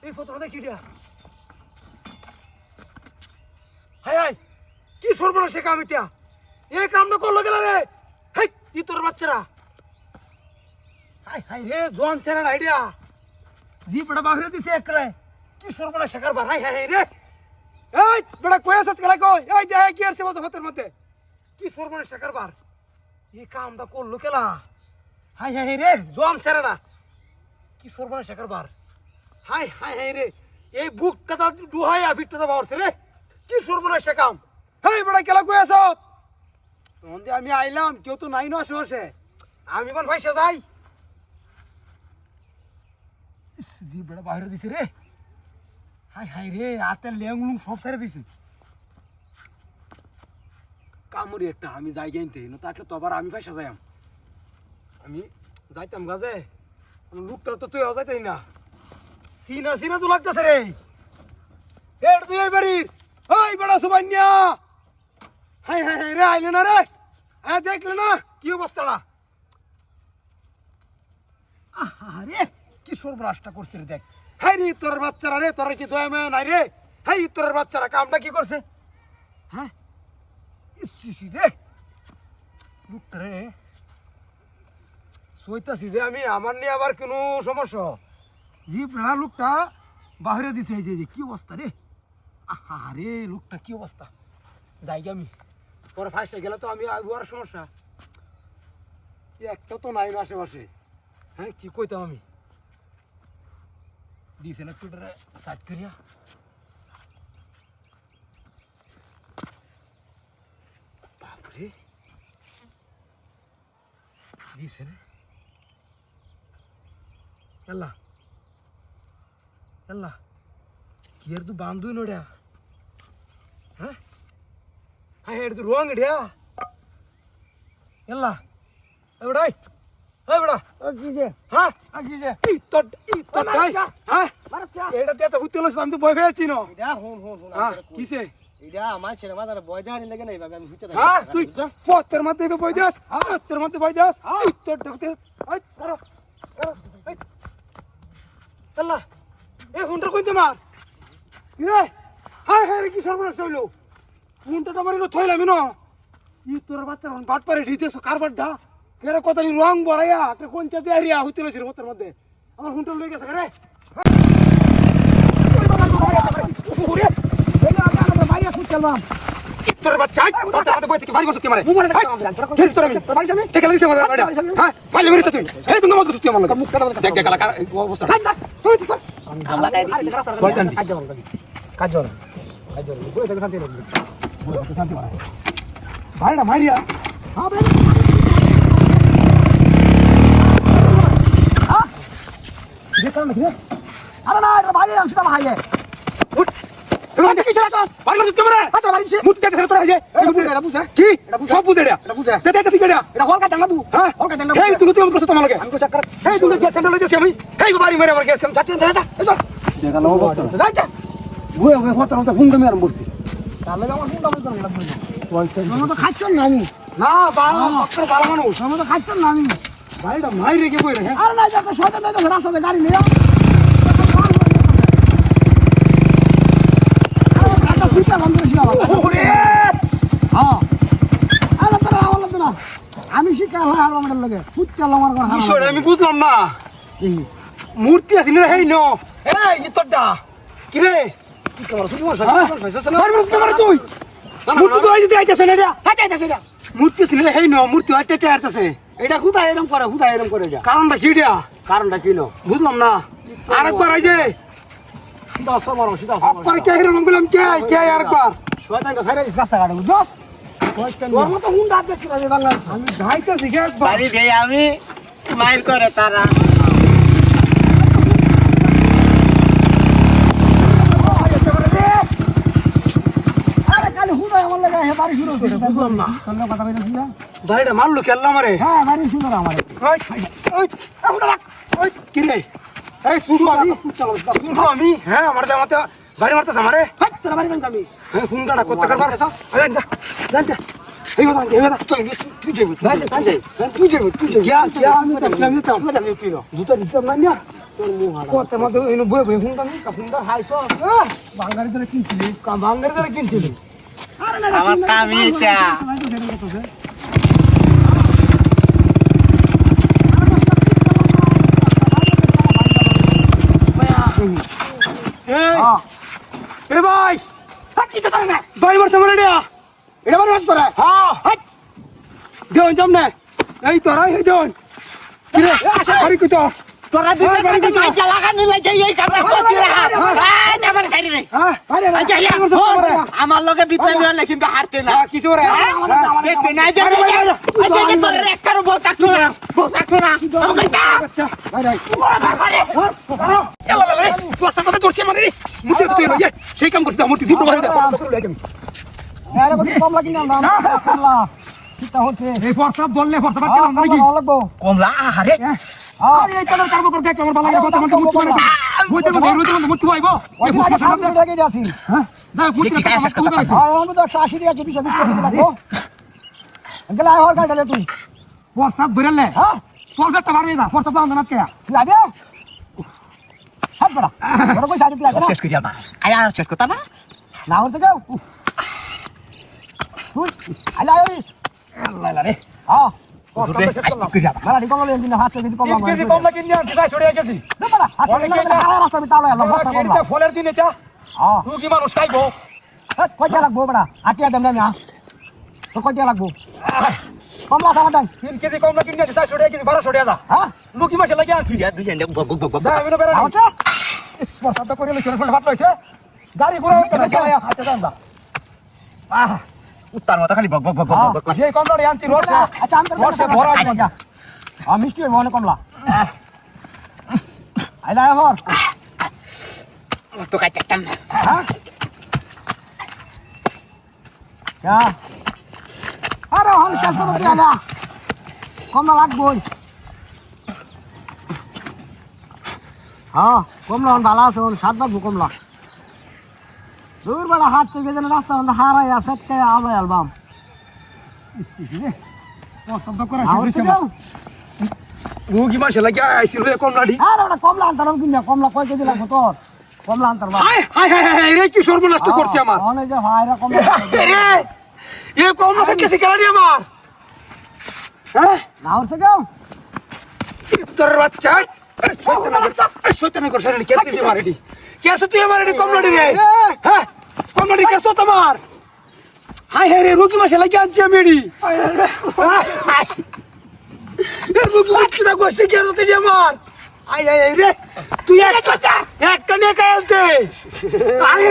এই ফটোটা দেখি দিয়া হাই হাই কি সর্বনাশ সে কাম ইতিয়া এই কামটা করলো গেল রে হাই ই তোর বাচ্চারা হাই হাই রে জোয়ান ছেড়ার আইডিয়া জিপটা বাহিরে দিছে একলাই কি সর্বনাশ শেখার বার হাই হাই হাই রে এই বড় কই আছিস কেলা কই এই দেখ কি আছে হাতের মধ্যে কি সর্বনাশ শেখার বার এই কামটা করলো কেলা হাই হাই রে জোয়ান ছেড়ারা কি সর্বনাশ শেখার বার হাই হাই হাই রে এই বুকটা ডুহাইয়া বিটটা বাড়ছে রে কি সর্বনাশ কাম হেই বড় কেলা কই আছ মন্দে আমি আইলাম কেউ তো নাই না আশেপাশে আমি বল ভাইসা যাই জি বড় বাইরে দিছে রে হাই হাই রে আতে লেংলুং সব ছেড়ে দিছে কামড়ি একটা আমি যাই গেনতে না তাকলে তো আবার আমি ভাইসা যাইম আমি যাইতাম গাজে লুকটা তো তুই যাইতাই না সিনা সিনা তো লাগতেছে রে এর তুই এই বাড়ির ওই বড় সুবান্যা হাই হাই হাই রে আইলে না রে হ্যাঁ দেখলে না কি অবস্থাটা আরে কি সর্বনাশটা করছে রে দেখ হ্যাঁ রে তোর বাচ্চারা রে তোর কি দয়া মায়া নাই রে হ্যাঁ তোর বাচ্চারা কামটা কি করছে হ্যাঁ ইসি রে লুকটা রে সইতাছি যে আমি আমার নিয়ে আবার কোনো সমস্যা জি প্রাণা লোকটা বাহিরে দিছে এই যে কি অবস্থা রে আরে লোকটা কি অবস্থা যাই আমি পরে ফার্স্টে গেলে তো আমি আর সমস্যা একটা তো নাই না আশেপাশে হ্যাঁ কি কইতাম আমি দিছে না টুটারে সাইড করিয়া বাপরে দিছে না আল্লাহ আল্লাহ কি আর তু বান্ধু নোড়া হ্যাঁ হ্যাঁ এর তু রং ঢিয়া আল্লাহ এবড়াই এবড়া কিছে হ্যাঁ কিছে ই তো ভাই হ্যাঁ এটা তে তো হুতেলো আমি তো ভয় পেয়েছি না এটা হন হ্যাঁ কিছে এটা আমার ছেলে মাদার বয় জানি লাগে না এইভাবে আমি হুতে হ্যাঁ তুই পথের মধ্যে বই দাস পথের মধ্যে বই দাস ই তো ঢুকতে আই করো আল্লাহ এ হুন্টার কইতে মার রে হাই হাই কি সর্বনাশ হইলো হুন্টাটা মারিলো থইলাম না ই তোর বাচ্চার বাট পারে ঢিতেছ কারবারডা কেড়ে কতনি রং বড়াইয়া একটা কোনচা দেয়ারিয়া হইতে লইছিল মতের মধ্যে আমার হুন্টার লই গেছে রে ওরে এলা গানা মাইয়া ফুটলাম তোর বাচ্চা বাচ্চা হাতে বই থেকে বাড়ি বসতে মারে মুমনে দেখা আমরা কে তোর আমি বাড়ি যাবে ঠিক আছে আমার গাড়ি হ্যাঁ মাইলে মেরে তুই এই তুমি মত তুই আমার মুখ কথা দেখ দেখ কালা অবস্থা তুই তুই আমরা কাই দিছি শয়তান কাজল বই থেকে শান্তি রাখবি বই থেকে শান্তি মারা ভাইটা মারিয়া হ্যাঁ ভাই হ্যাঁ দেখো না রে আরে না এটা বাইরে আমি সেটা ভাইয়ে উঠ তুমি দেখি চলা চল বাড়ি বসতে কেমন আচ্ছা বাড়ি মুতি দেখতে তোরা এই এটা বুঝা কি সব বুঝে এটা বুঝা দে দে সিগারেট এটা হলকা জানা তু হ্যাঁ হলকা জানা এই তুই তুই করছ তোমার লাগে আমি চেক কর এই তুই গ্যাস সেন্টার লইতেছি আমি এই বাড়ি মেরে আমার গ্যাস সেন্টার যা যা যা দেখালো অবস্থা যা যা ওই ওই ফটো তো ফোন দমে আরম্ভ করছি তাহলে আমার ফোন দাও তো লাগবে আমি তো খাচ্ছ না আমি না বাবা পত্র ভালো মানুষ আমি তো খাচ্ছ না আমি ভাইটা মাই রেখে বই রে আরে না যা তো শয়তান তো রাস্তাতে গাড়ি নিয়ে আরে কাটা সুইটা বন্ধ করেছিলাম ওরে হ্যাঁ আরে তোরা আওয়াজ না আমি শিকার হয় আর আমার লাগে ফুটকাল আমার ঘর বিষয়টা আমি বুঝলাম না মূর্তি আছে না হেই নো এই ইতটা কি রে কি কর শুধু বল মার তুই মূর্তি তো আইতে আইতাছে না রে হাইতাইতাছে যা মূর্তি আছে না হেই নো মূর্তি আইতে আইতাছে এটা খুদা এরকম করে যা কারণটা কি রে কারণটা কি নো বুঝলাম না আরেকবার আই যে সিধা মারো সিধা আরেকবার কে হিরো বললাম কে আরেকবার শয়তানটা সাইরে রাস্তা কাটে বুঝছস তোর মতো হুন্ডা দেখছি আমি বাংলা আমি যাইতাছি কে একবার বাড়ি দিয়ে আমি মাইর করে তারা আরে কাল হুন্ডা আমার লাগে হে বাড়ি শুরু বুঝলাম না সঙ্গে কথা কইতাছি না ভাইটা মারলো খেললাম আমারে হ্যাঁ বাড়ি শুরু আমারে ওই ওই ওই কি রে এই শুধু আমি হ্যাঁ আমার জামাতে বাড়ি মারতে আমারে হাট তোরা বাড়ি যান আমি হ্যাঁ হুন্ডাটা করতে করবার আজান যা জান যা এই কথা চল তুই যাবি তুই যাবি क्या আমি তো ইসলাম নিতাম জুতা দিতাম না না তোর মুখ হারা কত মধ্যে ইনু বই বই হুন্ডা হাইছো বাঙালি ধরে কিনছিলি বাঙালি ধরে কিনছিলি আমার কামিটা এ ভাই কি তো করে না ভাই মারতে মারে রে এটা বাড়ি মাস তোরা হ্যাঁ দেন জম না এই তোরা এই দেন কি রে আরে কই তো তোরা দিন মাইকা লাগানো লাগে এই কামটা করতে রে এই জামান খাই রে হ্যাঁ আরে আচ্ছা ইয়া আমার লগে বিতলে নিলে কিন্তু হারতে না কিছু রে দেখবি না যে আচ্ছা যে তোর একটার বল থাকতো না আমাকে দা আচ্ছা ভাই ভাই আরে চলো লে তোর কথা ধরছি মানে রে মুতে তুই লই সেই কাম করছিস আমার তুই জিপো মারি দে আরে বলি কম লাগি না না আল্লাহ কিটা হচ্ছে এই প্রস্তাব বললে প্রস্তাব কেমন নাকি লাগবো কমলা আরে আরে এই তোর কাম করে দেখ আমার ভালো লাগে কথা মত মুত করে মুতে মত মুত হইবো এই ফুসকা সামনে লেগে যাচ্ছি হ্যাঁ না মুতে কাজ শেষ করতে হবে আর আমি তো 180 টাকা কেজি সার্ভিস করে লাগবো আঙ্কেল আয় হর গাড়ি তুই প্রস্তাব বেরলে হ্যাঁ তোর কাছে মারবি না প্রস্তাব না না কে তুই আগে হাত বড়া বড় কই সাজি তুই আগে শেষ করিয়া বা আয়া শেষ করতা না না হচ্ছে কেউ তুই আলা আইস আল্লাহ রে হ্যাঁ হুজুরে আইস করিয়া বা মারা দি কম লেন দিন হাত থেকে কম তিন কেজি কম না কিনে আনছি তাই ছড়িয়ে গেছি না হাত থেকে না রাস্তা বিতালো আল্লাহ বস্তা কম এটা ফলের দিন এটা হ্যাঁ তুই কি মানুষ খাইবো বাস কয়টা লাগবো বড়া আটিয়া দেন না তো কয়টা লাগবো কমলা সামাদান 3 কেজি কম না কিনে আনছি তাই ছড়িয়ে গেছি 1200 টাকা হ্যাঁ লুকি মাসে লাগি আনছি দুই জনে বক বক বক দা আমি না বেরা আচ্ছা প্রস্তাব করে লইছ না ভাত লইছে গাড়ি ঘোড়া করে চালায়া হাতে দাম দা আহ উত্তার মতো খালি বক বক বক বক বক যে কম না আনছি রোড আচ্ছা আমি রোডে ভরা আছে মিষ্টি হইব অনেক কমলা আইলা হর তো কাইতাম না হ্যাঁ যা আরে হন শেষ করতে আলা কমলা লাগবো হ্যাঁ কমলা হন ভালো আছে হন সাত লাগবো কমলা দূর বেলা হাত চেকে যেন রাস্তা হন হারাই আছে কে আবে অ্যালবাম প্রস্তাব করে আউছে লুকি মাসে লাগি আইছিল কম নাডি আরে ওটা কমলা আনতাম কিনা কমলা কয় কেজি লাগবো তোর কমলা আনতাম বা হাই হাই হাই রে কি সর্বনাশ করছে আমার অনেক যে ভাইরা কমলা রে এ কম না কেসে গেলানি আমার হ্যাঁ না হচ্ছে কেউ তোর বাচ্চা শয়তানি কর শরীর কে তুই মারিডি কেসে তুই মারিডি কম নাডি রে হ্যাঁ কম নাডি কেসে তোমার হাই হাই রে রুকি মাসে লাগি আনছি আমি এডি এ রুকি মাসে দা গোছে কে রতে যে আমার আই আই আই রে তুই একটা নে কালতে আই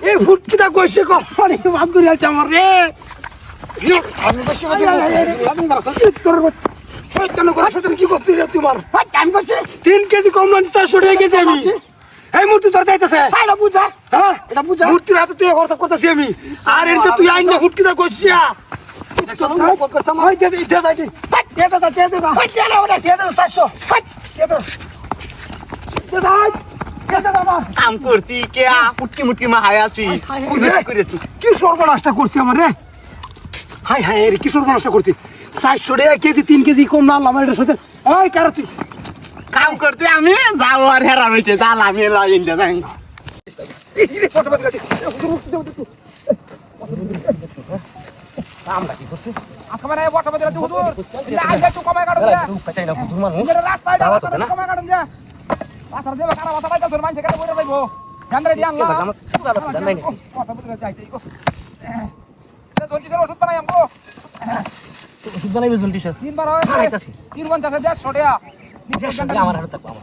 এ ফুটকি দা গোছে কো পানি বাদ করে আলছ আমার রে আমি বসে বসে আমি না তোর শয়তানি কর শয়তানি কি করছিস রে তোমার আমি করছি 3 কেজি কম না 400 টাকা গেছে আমি এই মূর্তি তোর যাইতেছে এটা বুঝা হ্যাঁ এটা বুঝা মূর্তির হাতে তুই খরচ করতেছি আমি আর এতে তুই আইন না ফুটকি দা গোছিয়া কাম করছি কে পুটকি মুটকি মা হাই আছি করেছি কি সর্বনাশটা করছি আমার রে হাই হাই রে কি সর্বনাশটা করছি 400 টাকা কেজি 3 কেজি কম না আমার এটা সত্যি ওই কারা তুই কাম করতে আমি যাও আর হেরা রয়েছে জাল আমি লাইন দে যাই আমার হাতে থাকবো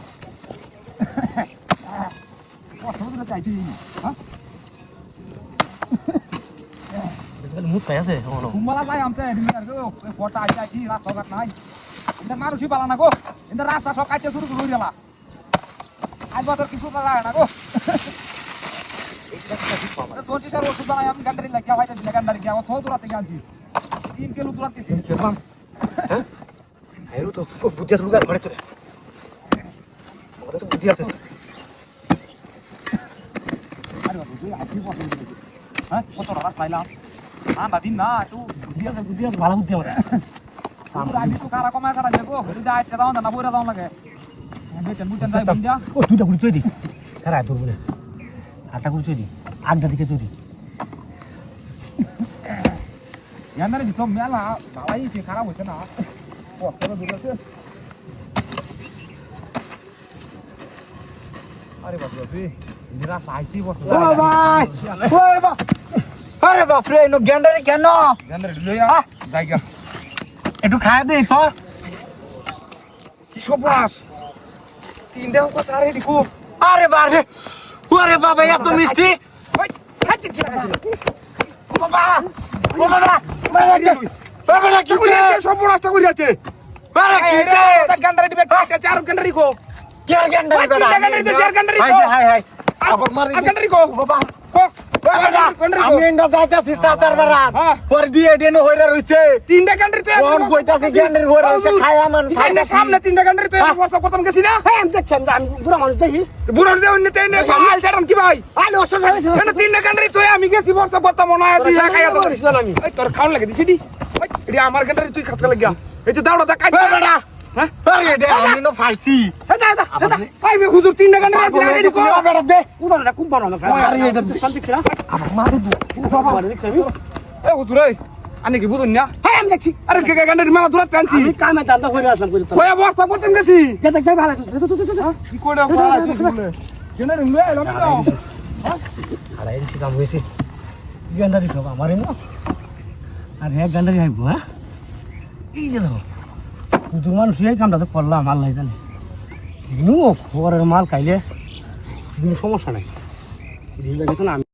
মুখ পাই আছে মানুষই পালা না গো কিন্তু রাস্তা সব কাটতে শুরু করে দিলা আজ বছর কিছু না গো ওষুধ বানাই আমি গান্ডারি লাগিয়া হয়তো গান্ডারি গিয়ে আমার দূরা থেকে আনছি 3 কিলো দূরা দিচ্ছি বুদ্ধি আছে ঘরে চলে বুদ্ধি আছে হ্যাঁ কত টাকা পাইলাম না দিন না একটু বুদ্ধি আছে ভালো বুদ্ধি আমার আমি তো কারা কমায় কারা যাবো যদি আইতে দাও না বইরা দাও লাগে বেতন বুতন যাই বুঝা ও দুইটা করে চই দি খারাপ তোর বলে আটটা করে চই দি আগটা দিকে চই দি ইয়ান্দারে দিতো মেলা বালাই সে খারাপ হইছে না কষ্ট দূর আছে আরে বাপ রে নিরা সাইতি বসে ও ভাই ওই বা আরে বাপ রে নো গ্যান্ডারি কেন ইয়ান্দারে লইয়া জায়গা একটু খায় দে তো কি সবাস তিনটা হোক সারে দিকো আরে বারে ওরে বাবা এত মিষ্টি ওই হাতে কি ও বাবা ও বাবা বাবা কি কি সর্বনাশটা করে আছে বাবা কি গান্ডারি দিবে একটা চার গান্ডারি কো কে গ্যান্ডারি বেটা গান্ডারি তো চার গান্ডারি হাই কো হাই হাই আবার মারি গান্ডারি কো বাবা কো আমি এন্ডা যাইতাছি সাতার বারাত হ্যাঁ। পর দিয়ে ডেনো হইরা রইছে তিনটা গান্ডারি তো কোন কইতাছি গ্যান্ডারি হইরা রইছে খাই আমার সামনে সামনে তিনটা গান্ডারি তো বর্ষা প্রথম গেছি না হ্যাঁ আমি দেখছি আমি বুড়া মানুষ দেখি বুড়ার যে অন্য তেনে সমাল ছাড়াম কি ভাই আলে অসুস্থ হয়েছে এনে তিনটা গান্ডারি তো আমি গেছি বর্ষা প্রথম মনে হয় তুই খাইয়া তো করিস আমি এই তোর খাওন লাগে দিছিডি এডি আমার গান্ডারি তুই খাস লাগিয়া এই যে দাওড়া দা কাট বেটা হ্যাঁ আরে দে আমি নো ফাইছি ভাই মে হুজুর তিনটা গান্ডারি আছে না এডি কো বেটা দে উদাহরণটা খুব ভালো আরে এটা শান্তি ছিল আবার মারি দু বাবা দেখছি আমি এ হুজুর এই আনি কি বুঝুন না হ্যাঁ আমি দেখছি আরে কে গান্ডারি মেলা দূরাত কানছি আমি কামে জানতে করে আসলাম করে তো কয়া বর্ষা প্রথম গেছি দেখ দেখ ভালো কি কইরা পারা তুই বলে গান্ডারি লয়ে এলাম না আরে এই কাম হইছে গান্ডারি সব আমারে না আর হ্যাঁ গান্ডারি আইব হ্যাঁ এই যে দাও দুটো মানুষ এই কামটা তো করলাম আল্লাহ জানে নো খবরের মাল খাইলে কোনো সমস্যা নাই দিন গেছে না